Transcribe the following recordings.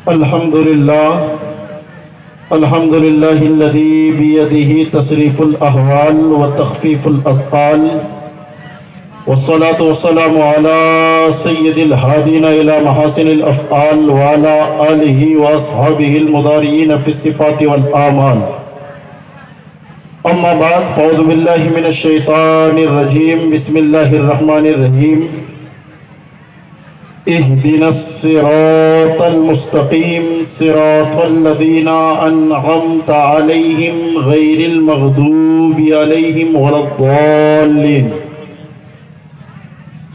الحمد لله الذي بيده تصريف الأحوال وتخفيف الأثقال، والصلاة والسلام على سيد الهادين إلى محاسن الأفعال وعلى آله وأصحابه المضارعين في الصفات والآمال. أما بعد، فأعوذ بالله من الشيطان الرجيم. بسم الله الرحمن الرحيم. اهدنا الصراط المستقيم صراط الذين أنعمت عليهم غير المغضوب عليهم ولا الضالين.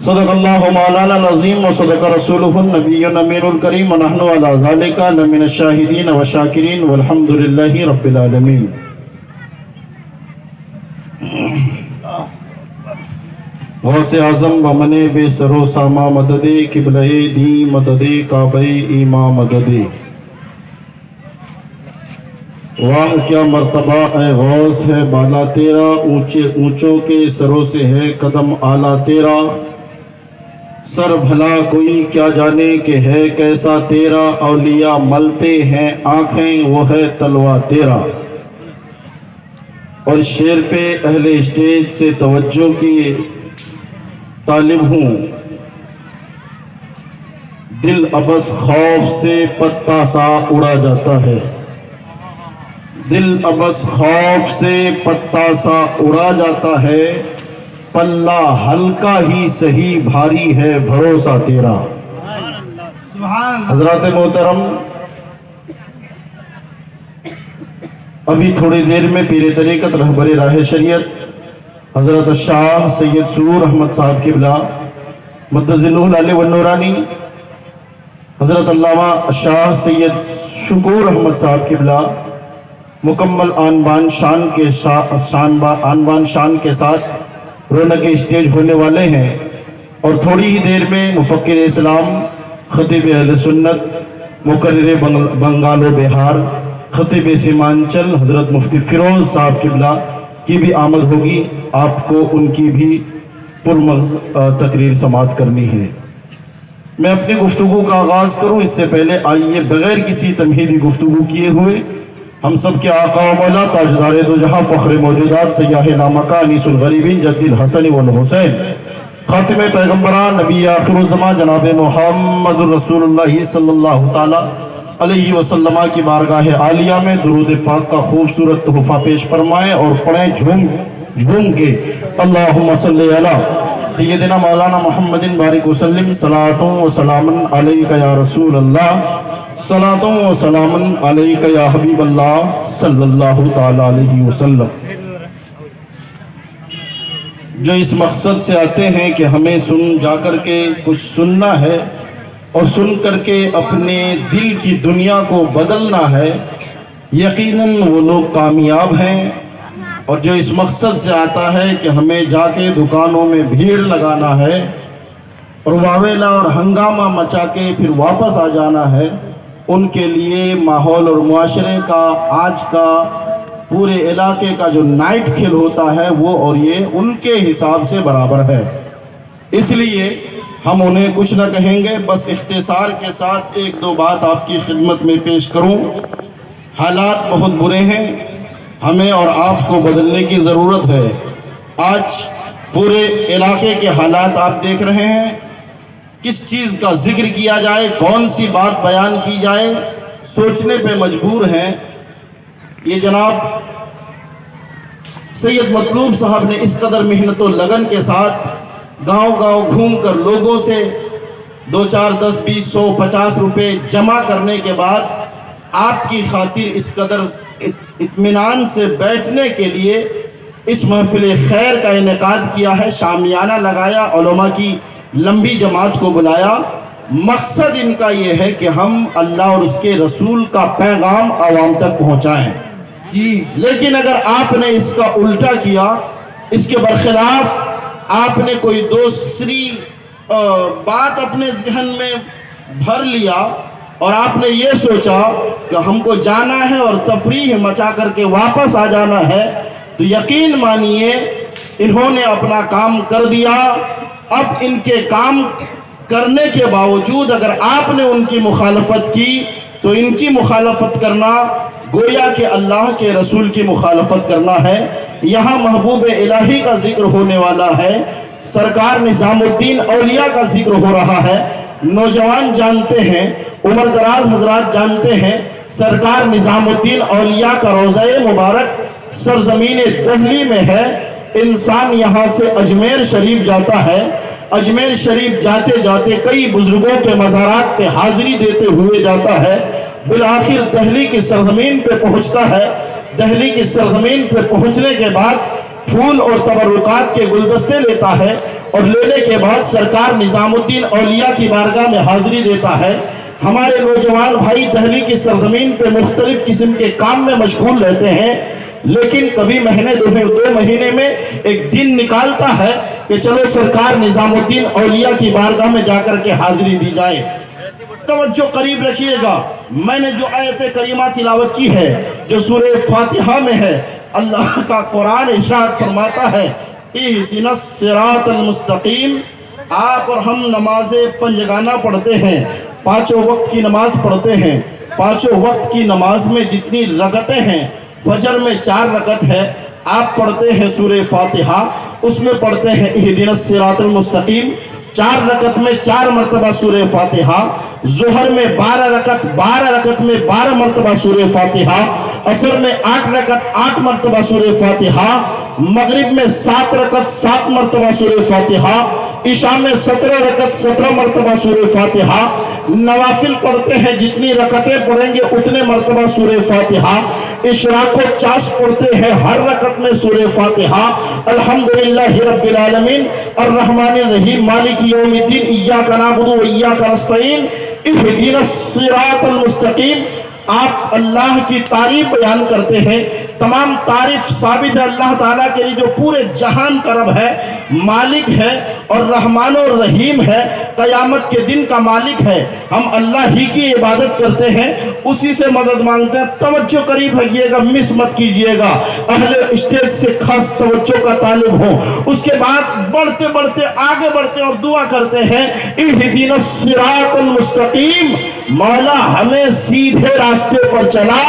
صدق الله مولانا العظيم وصدق رسوله النبي الأمين الكريم، ونحن على ذلك لمن الشاهدين والشاكرين والحمد لله رب العالمين. غوث اعظم ومن بے سرو ساما مدد قبلہ دی مدد کعبہ ایما مدد. واہ کیا مرتبہ اے غوث ہے بالا تیرا، اونچے اونچوں کے سروں سے ہے قدم اعلیٰ تیرا. سر بھلا کوئی کیا جانے کہ ہے کیسا تیرا، اولیاء ملتے ہیں آنکھیں وہ ہے تلوہ تیرا. اور شعر پہ اہل اسٹیج سے توجہ کی طالب ہوں. دل ابس خوف سے پتا سا اڑا جاتا ہے، دل ابس خوف سے پتا سا اڑا جاتا ہے. پلہ ہلکا ہی سہی بھاری ہے بھروسہ تیرا. حضرات محترم، ابھی تھوڑی دیر میں پیر طریقت رہبر راہ شریعت حضرت شاہ سید سرور احمد صاحب قبلہ مدد ذلہ العلی والنورانی، حضرت علامہ شاہ سید شکور احمد صاحب قبلہ مکمل آن بان شان کے ساتھ رونق اسٹیج ہونے والے ہیں. اور تھوڑی ہی دیر میں مفکر اسلام، خطیب اہل سنت، مقرر بنگال و بہار، خطیب سیمانچل حضرت مفتی فیروز صاحب قبلہ کی بھی آمد ہوگی. آپ کو ان کی بھی پرمغز تقریر سماعت کرنی ہے. میں اپنی گفتگو کا آغاز کروں اس سے پہلے آئیے بغیر کسی تمہیدی گفتگو کیے ہوئے ہم سب کے آقا و مولا تاجدار دو جہاں فخر موجودات سیاہ لامکہ انیس الغریبین جد الحسن والحسین خاتم پیغمبران نبی آخر الزمان جناب محمد رسول اللہ صلی اللہ تعالی علیہ وسلم کی بارگاہ عالیہ میں درود پاک کا خوبصورت تحفہ پیش فرمائیں اور پڑھیں جھوم کے اللہم صلی علی سیدنا مولانا محمد بارک وسلم. صلاۃ و سلام علیک یا رسول اللہ، صلاۃ و سلام علیک یا حبیب اللہ صلی اللہ تعالی علیہ وسلم. جو اس مقصد سے آتے ہیں کہ ہمیں سن جا کر کے کچھ سننا ہے اور سن کر کے اپنے دل کی دنیا کو بدلنا ہے، یقیناً وہ لوگ کامیاب ہیں. اور جو اس مقصد سے آتا ہے کہ ہمیں جا کے دکانوں میں بھیڑ لگانا ہے اور واویلا اور ہنگامہ مچا کے پھر واپس آ جانا ہے، ان کے لیے ماحول اور معاشرے کا آج کا پورے علاقے کا جو نائٹ کھیل ہوتا ہے وہ اور یہ ان کے حساب سے برابر ہے. اس لیے ہم انہیں کچھ نہ کہیں گے، بس اختصار کے ساتھ ایک دو بات آپ کی خدمت میں پیش کروں. حالات بہت برے ہیں، ہمیں اور آپ کو بدلنے کی ضرورت ہے. آج پورے علاقے کے حالات آپ دیکھ رہے ہیں، کس چیز کا ذکر کیا جائے، کون سی بات بیان کی جائے، سوچنے پہ مجبور ہیں. یہ جناب سید مطلوب صاحب نے اس قدر محنت و لگن کے ساتھ گاؤں گاؤں گھوم کر لوگوں سے 2 4 10 20 100 50 روپے جمع کرنے کے بعد آپ کی خاطر اس قدر اطمینان سے بیٹھنے کے لیے اس محفل خیر کا انعقاد کیا ہے. شامیانہ لگایا، علماء کی لمبی جماعت کو بلایا. مقصد ان کا یہ ہے کہ ہم اللہ اور اس کے رسول کا پیغام عوام تک پہنچائیں. لیکن اگر آپ نے اس کا الٹا کیا، اس کے برخلاف آپ نے کوئی دوسری بات اپنے ذہن میں بھر لیا اور آپ نے یہ سوچا کہ ہم کو جانا ہے اور تفریح مچا کر کے واپس آ جانا ہے، تو یقین مانیے انہوں نے اپنا کام کر دیا. اب ان کے کام کرنے کے باوجود اگر آپ نے ان کی مخالفت کی تو ان کی مخالفت کرنا گویا کہ اللہ کے رسول کی مخالفت کرنا ہے۔ یہاں محبوب الہی کا ذکر ہونے والا ہے، سرکار نظام الدین اولیاء کا ذکر ہو رہا ہے۔ نوجوان جانتے ہیں، عمر دراز حضرات جانتے ہیں، سرکار نظام الدین اولیاء کا روضہ مبارک سرزمین دہلی میں ہے۔ انسان یہاں سے اجمیر شریف جاتا ہے، اجمیر شریف جاتے جاتے کئی بزرگوں کے مزارات پہ حاضری دیتے ہوئے جاتا ہے، بالآخر دہلی کی سرزمین پہ پہنچتا ہے۔ دہلی کی سرزمین پہ پہنچنے کے بعد پھول اور تبرکات کے گلدستے لیتا ہے، اور لینے کے بعد سرکار نظام الدین اولیاء کی بارگاہ میں حاضری دیتا ہے۔ ہمارے نوجوان بھائی دہلی کی سرزمین پہ مختلف قسم کے کام میں مشغول رہتے ہیں، لیکن کبھی مہینے دو مہینے میں ایک دن نکالتا ہے کہ چلو سرکار نظام الدین اولیاء کی بارگاہ میں جا کر کے حاضری دی جائے۔ توجہ قریب رکھیے گا، میں نے جو آیت کریمہ تلاوت کی ہے جو سورہ فاتحہ میں ہے، اللہ کا قرآن ارشاد فرماتا ہے اہدنا الصراط المستقیم۔ آپ اور ہم نماز پنجگانہ پڑھتے ہیں، پانچوں وقت کی نماز پڑھتے ہیں۔ پانچوں وقت کی نماز میں جتنی رکعتیں ہیں، فجر میں 4 رکعت ہے، آپ پڑھتے ہیں سورہ فاتحہ، اس میں پڑھتے ہیں اہدنا الصراط المستقیم۔ 4 رکعت میں 4 مرتبہ سورہ فاتحہ، ظہر میں 12 رکعت 12 رکعت میں 12 مرتبہ سورہ فاتحہ، عصر میں 8 رکعت 8 مرتبہ سورہ فاتحہ، مغرب میں 7 رکعت 7 مرتبہ سورہ فاتحہ، عشاء میں 17 رکعت 17 مرتبہ سورہ فاتحہ۔ نوافل پڑھتے ہیں، جتنی رکعتیں پڑھیں گے اتنے مرتبہ سورہ فاتحہ۔ اشراق و چاس پڑھتے ہیں، ہر رکعت میں سورہ فاتحہ۔ الحمدللہ رب العالمین الرحمن الرحیم مالک یوم الدین ایاک نعبد و ایاک نستعین اہدنا الصراط المستقیم۔ آپ اللہ کی تعریف بیان کرتے ہیں، تمام تعریف ثابت ہے اللہ تعالیٰ کے لیے جو پورے جہان کا رب ہے، مالک ہے اور رحمان اور رحیم ہے، قیامت کے دن کا مالک ہے۔ ہم اللہ ہی کی عبادت کرتے ہیں، اسی سے مدد مانگتے ہیں۔ توجہ قریب رکھیے گا، مس مت کیجئے گا، اہل اسٹیج سے خاص توجہ کا طالب ہو۔ اس کے بعد بڑھتے بڑھتے آگے بڑھتے اور دعا کرتے ہیں اہدنا الصراط المستقیم، مولا ہمیں سیدھے راستے پر چلا،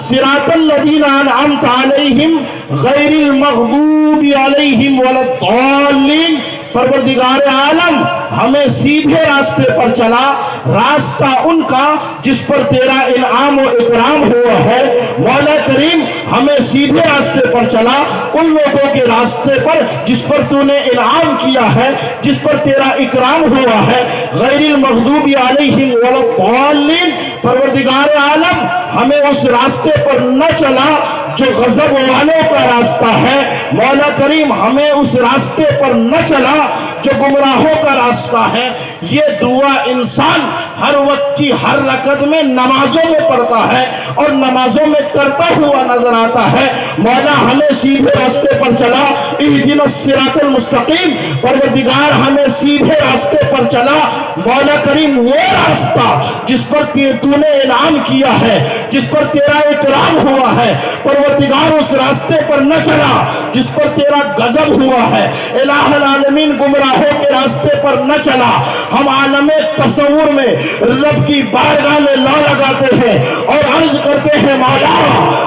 صراط الذین انعمت علیہم غیر المغضوب علیہم ولا الضالین۔ پروردگار عالم ہمیں سیدھے راستے پر چلا، راستہ ان کا جس پر تیرا انعام و اکرام ہوا ہے۔ مولا کریم ہمیں سیدھے راستے پر چلا، ان لوگوں کے راستے پر جس پر تو نے انعام کیا ہے، جس پر تیرا اکرام ہوا ہے، غیر المغضوب علیہم ولا الضالین۔ پروردگار عالم ہمیں اس راستے پر نہ چلا جو غضب والوں کا راستہ ہے، مولا کریم ہمیں اس راستے پر نہ چلا جو گمراہوں کا راستہ ہے۔ یہ دعا انسان ہر وقت کی ہر رکعت میں نمازوں میں پڑھتا ہے اور نمازوں میں کرتا ہوا نظر آتا ہے۔ مولا ہمیں سیدھے راستے پر چلا، اہدنا الصراط المستقیم۔ پروردگار ہمیں سیدھے راستے پر چلا، مولا کریم وہ راستہ جس پر تو نے انعام کیا ہے، جس پر تیرا اکرام ہوا ہے، پروردگار اس راستے پر نہ چلا جس پر تیرا غضب ہوا ہے۔ الہ العالمین گمراہوں کے راستے پر نہ چلا۔ ہم عالم تصور میں رب کی بارگاہ میں لو لگاتے ہیں اور عرض کرتے ہیں مولا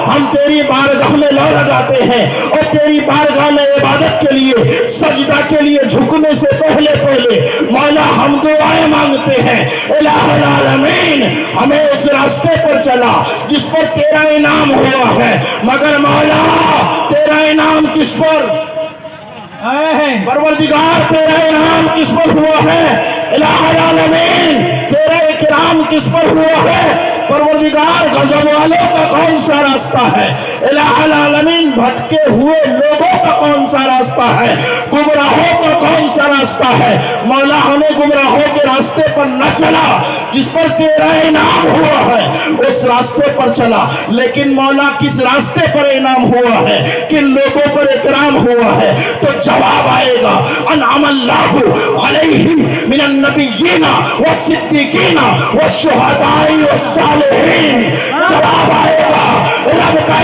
ہم تیری بارگاہ میں لو لگاتے ہیں اور تیری بارگاہ میں عبادت کے لیے سجدہ کے لیے جھکنے سے پہلے مولا ہم دعائیں مانگتے ہیں۔ الہ العالمین ہمیں اس راستے پر چلا جس پر تیرا انعام ہوا ہے، مگر مولا تیرا انعام کس پر؟ پروردگار تیرا انعام کس پر ہوا ہے؟ الہ العالمین تیرا اکرام کس پر ہوا ہے؟ پروردگار غضب والوں کا کون سا راستہ ہے؟ الہ العالمین بھٹکے ہوئے لوگوں کا کون سا راستہ ہے؟ گمراہوں کا کون سا راستہ ہے؟ مولا ہمیں گمراہوں کے راستے پر نہ چلا جس پر تیرا انعام ہوا ہے، اس راستے پر چلا۔ لیکن مولا کس راستے پر انعام ہوا ہے، کن لوگوں پر اکرام ہوا ہے؟ تو جواب آئے گا انعم اللہ علیہم من النبیین والصدیقین والشہداء والصالحین۔ جواب آئے گا رب کا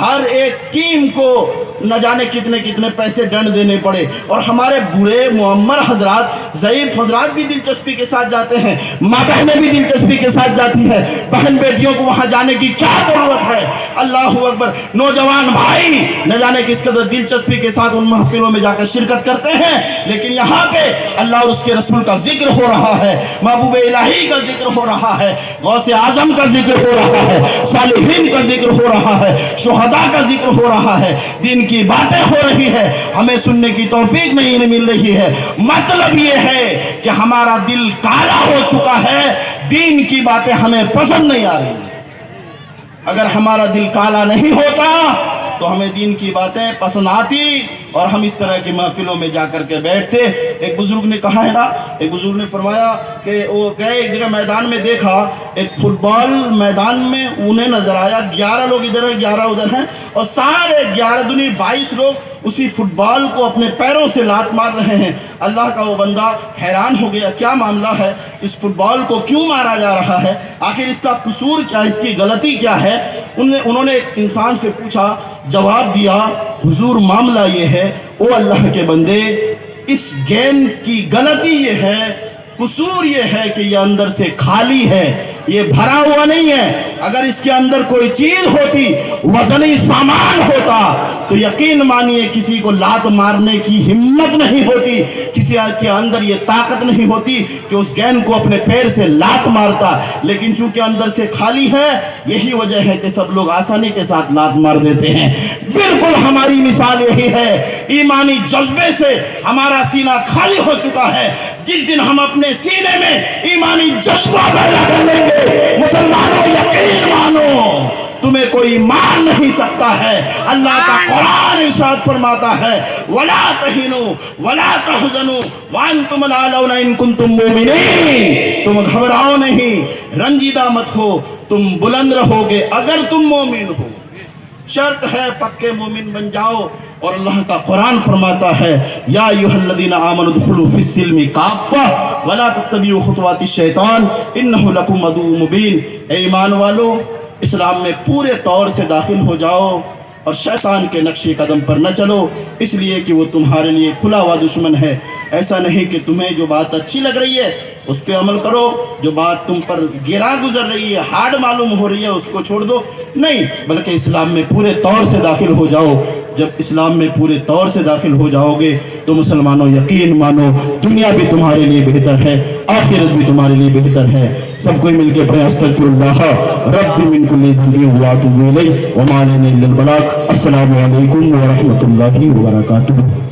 ہر ایک ٹیم کو نہ جانے کتنے کتنے پیسے دنڈ دینے پڑے، اور ہمارے بوڑھے معمر حضرات، ضعیف حضرات بھی دلچسپی کے ساتھ جاتے ہیں، ماں بہنیں بھی دلچسپی کے ساتھ جاتی ہیں، بہن بیٹیوں کو وہاں جانے کی کیا ضرورت ہے؟ اللہ اکبر، نوجوان بھائی نہ جانے کس قدر دلچسپی کے ساتھ ان محفلوں میں جا کر شرکت کرتے ہیں، لیکن یہاں پہ اللہ اور اس کے رسول کا ذکر ہو رہا ہے، محبوب الہی کا ذکر ہو رہا ہے، غوث اعظم کا ذکر ہو رہا ہے، صالحین کا ذکر ہو رہا ہے، شہداء کا ذکر ہو رہا ہے، دین کی باتیں ہو رہی ہے، ہمیں سننے کی توفیق نہیں مل رہی ہے۔ مطلب یہ ہے کہ ہمارا دل کالا ہو چکا ہے، دین کی باتیں ہمیں پسند نہیں آ رہی۔ اگر ہمارا دل کالا نہیں ہوتا تو ہمیں دین کی باتیں پسند آتی اور ہم اس طرح کی محفلوں میں جا کر کے بیٹھتے۔ ایک بزرگ نے کہا ہے نا، ایک بزرگ نے فرمایا کہ وہ گئے ایک جگہ میدان میں، دیکھا ایک فٹ بال میدان میں انہیں نظر آیا، 11 لوگ ادھر ہیں 11 ادھر ہیں، اور سارے 11 دنی 22 لوگ اسی فٹ بال کو اپنے پیروں سے لات مار رہے ہیں۔ اللہ کا وہ بندہ حیران ہو گیا، کیا معاملہ ہے، اس فٹ بال کو کیوں مارا جا رہا ہے، آخر اس کا قصور کیا، اس کی غلطی کیا ہے؟ انہوں نے ایک انسان سے پوچھا، جواب دیا، حضور معاملہ یہ ہے، او اللہ کے بندے، اس گیند کی غلطی یہ ہے، قصور یہ ہے کہ یہ اندر سے خالی ہے، یہ بھرا ہوا نہیں ہے۔ اگر اس کے اندر کوئی چیز ہوتی، وزنی سامان ہوتا، تو یقین مانیے کسی کو لات مارنے کی ہمت نہیں ہوتی، کسی کے اندر یہ طاقت نہیں ہوتی کہ اس گیند کو اپنے پیر سے لات مارتا، لیکن چونکہ اندر سے خالی ہے، یہی وجہ ہے کہ سب لوگ آسانی کے ساتھ لات مار دیتے ہیں۔ بالکل ہماری مثال یہی ہے، ایمانی جذبے سے ہمارا سینہ خالی ہو چکا ہے۔ جس دن ہم اپنے سینے میں ایمانی جذبہ پیدا کر لیں گے، مسلمانوں یقین مانو تمہیں کوئی مار نہیں سکتا ہے۔ اللہ کا قرآن ارشاد فرماتا ہے، وَلَا تَهِنُوا وَلَا تَحْزَنُوا وَأَنْتُمُ الْأَعْلَوْنَ إِن كُنتُم مُّؤْمِنِينَ، تم گھبراؤ نہیں، رنجیدہ مت ہو، تم بلند رہو گے اگر تم مومن ہو۔ شرط ہے پکے مومن بن جاؤ، اور اللہ کا قرآن فرماتا ہے، یا ایھا الذین آمنوا ادخلوا فی السلم کافہ ولا تتبعوا خطوات الشیطان انہ لکم عدو مبین۔ اے ایمان والو، اسلام میں پورے طور سے داخل ہو جاؤ اور شیطان کے نقش قدم پر نہ چلو، اس لیے کہ وہ تمہارے لیے کھلا ہوا دشمن ہے۔ ایسا نہیں کہ تمہیں جو بات اچھی لگ رہی ہے اس پہ عمل کرو، جو بات تم پر گرا گزر رہی ہے، ہارڈ معلوم ہو رہی ہے، اس کو چھوڑ دو، نہیں، بلکہ اسلام میں پورے طور سے داخل ہو جاؤ۔ جب اسلام میں پورے طور سے داخل ہو جاؤ گے تو مسلمانوں یقین مانو دنیا بھی تمہارے لیے بہتر ہے، آخرت بھی تمہارے لیے بہتر ہے۔ سب کوئی مل کے پڑھیں استغفر اللہ رب من کل ذنب واتوب الیہ وما علینا الا البلاغ۔ السلام علیکم ورحمۃ اللہ وبرکاتہ۔